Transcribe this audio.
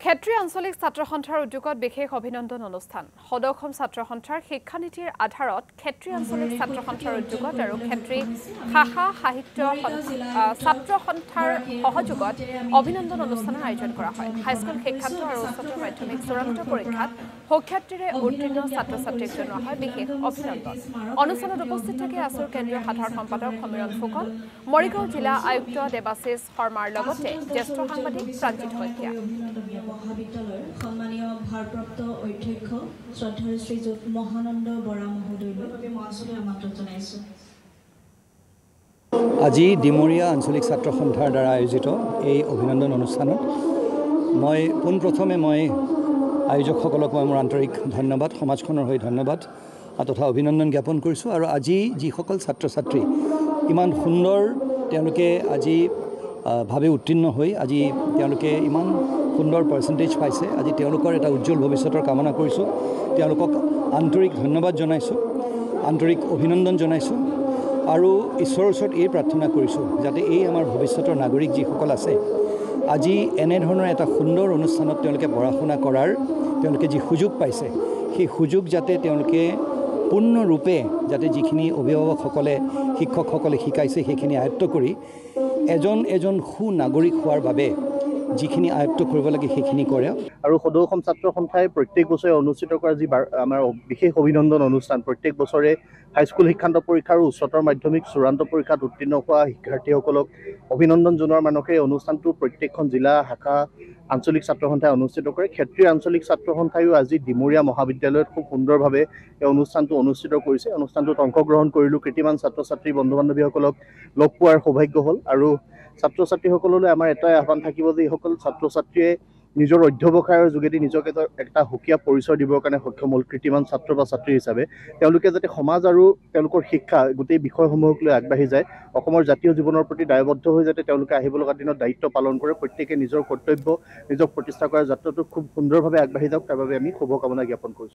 ক্ষেত্ৰীয় আঞ্চলিক ছাত্ৰ সন্থাৰ উদ্যোগত বিশেষ অভিনন্দন অনুষ্ঠান সদৌসম ছাত্ৰ সন্থাৰ শিক্ষানীতিৰ আধাৰত ক্ষেত্ৰীয় আঞ্চলিক ছাত্ৰ সন্থাৰ উদ্যোগত আৰু ক্ষেত্ৰী ভাষা সাহিত্য ছাত্ৰ সন্থাৰ সহযোগত অভিনন্দন অনুষ্ঠানৰ আয়োজন কৰা হয় হাইস্কুল শিক্ষান্ত আৰু উচ্চতৰ মাধ্যমিক চূড়ান্ত পৰীক্ষাত সুখ্যাতিৰে উত্তীৰ্ণ ছাত্ৰ ছাত্ৰীক জনোৱা হয় বিশেষ অভিনন্দন অনুষ্ঠানত উপস্থিত থাকে আছুৰ কেন্দ্ৰীয় সাধাৰণ সম্পাদক সমীৰণ ফুকন মৰিগাঁও জিলা আয়ুক্ত দেৱাশিষ শৰ্মাৰ লগতে জ্যেষ্ঠ সাংবাদিক প্ৰাঞ্জিত শইকীয়া মহাবিদ্যালয়ৰ সন্মানীয় ভাৰপ্ৰাপ্ত অধ্যক্ষ শ্ৰদ্ধাৰ শ্ৰীযুত মহানন্দ বৰা মহোদয়লৈ মঞ্চলৈ আমন্ত্ৰণ জনাইছো। আজি ডিমৰীয়া আঞ্চলিক ছাত্ৰ সন্থাৰ দ্বাৰা আয়োজিত এই অভিনন্দন অনুষ্ঠানত মই পোনপ্ৰথমে আয়োজকসকলক মোৰ আন্তৰিক ধন্যবাদ সমাজখনৰ হৈ ধন্যবাদ তথা অভিনন্দন জ্ঞাপন কৰিছোঁ আৰু আজি যিসকল ছাত্ৰ ছাত্ৰী ইমান সুন্দৰ তেওঁলোকে আজি ভাৱে উত্তীৰ্ণ হৈ আজি তেওঁলোকে ইমান সুন্দৰ পাৰ্চেণ্টেজ পাইছে আজি তেওঁলোকৰ এটা উজ্জ্বল ভৱিষ্যতৰ কামনা কৰিছোঁ তেওঁলোকক আন্তৰিক ধন্যবাদ জনাইছোঁ আন্তৰিক অভিনন্দন জনাইছোঁ আৰু ঈশ্বৰৰ ওচৰত এই প্ৰাৰ্থনা কৰিছোঁ যাতে এই আমাৰ ভৱিষ্যতৰ নাগৰিক যিসকল আছে আজি এনেধৰণৰ এটা সুন্দৰ অনুষ্ঠানত তেওঁলোকে পঢ়া শুনা কৰাৰ তেওঁলোকে যি সুযোগ পাইছে সেই সুযোগ যাতে তেওঁলোকে পূৰ্ণৰূপে যাতে যিখিনি অভিভাৱকসকলে শিক্ষকসকলে শিকাইছে সেইখিনি আয়ত্ত কৰি এজন সুনাগৰিক হোৱাৰ বাবে যিখিনি আয়ত্ত কৰিব লাগে সেইখিনি কৰে আৰু সদৌসম ছাত্ৰ সন্থাই প্ৰত্যেক বছৰে অনুষ্ঠিত কৰা যি আমাৰ বিশেষ অভিনন্দন অনুষ্ঠান প্ৰত্যেক বছৰে হাইস্কুল শিক্ষান্ত পৰীক্ষা আৰু উচ্চতৰ মাধ্যমিক চূড়ান্ত পৰীক্ষাত উত্তীৰ্ণ হোৱা শিক্ষাৰ্থীসকলক অভিনন্দন জনোৱাৰ মানসে এই অনুষ্ঠানটো প্ৰত্যেকখন জিলা শাখা আঞ্চলিক ছাত্ৰ সন্থাই অনুষ্ঠিত কৰে ক্ষেত্ৰীয় আঞ্চলিক ছাত্ৰ সন্থায়ো আজি ডিমৰীয়া মহাবিদ্যালয়ত খুব সুন্দৰভাৱে এই অনুষ্ঠানটো অনুষ্ঠিত কৰিছে অনুষ্ঠানটোত অংশগ্ৰহণ কৰিলোঁ কৃতিমান ছাত্ৰ ছাত্ৰী বন্ধু বান্ধৱীসকলক লগ পোৱাৰ সৌভাগ্য হ'ল আৰু ছাত্ৰ ছাত্ৰীসকললৈ আমাৰ এটাই আহ্বান থাকিব যে এইসকল ছাত্ৰ ছাত্ৰীয়ে নিজৰ অধ্যৱসায়ৰ যোগেদি নিজকে এটা সুকীয়া পৰিচয় দিবৰ কাৰণে সক্ষম হ'ল কৃতিমান ছাত্ৰ বা ছাত্ৰী হিচাপে তেওঁলোকে যাতে সমাজ আৰু তেওঁলোকৰ শিক্ষা গোটেই বিষয়সমূহক লৈ আগবাঢ়ি যায় অসমৰ জাতীয় জীৱনৰ প্ৰতি দায়বদ্ধ হৈ যাতে তেওঁলোকে আহিব লগা দিনত দায়িত্ব পালন কৰে প্ৰত্যেকে নিজৰ কৰ্তব্য নিজক প্ৰতিষ্ঠা কৰাৰ যাত্ৰাটো খুব সুন্দৰভাৱে আগবাঢ়ি যাওক তাৰ বাবে আমি শুভকামনা জ্ঞাপন কৰিছোঁ।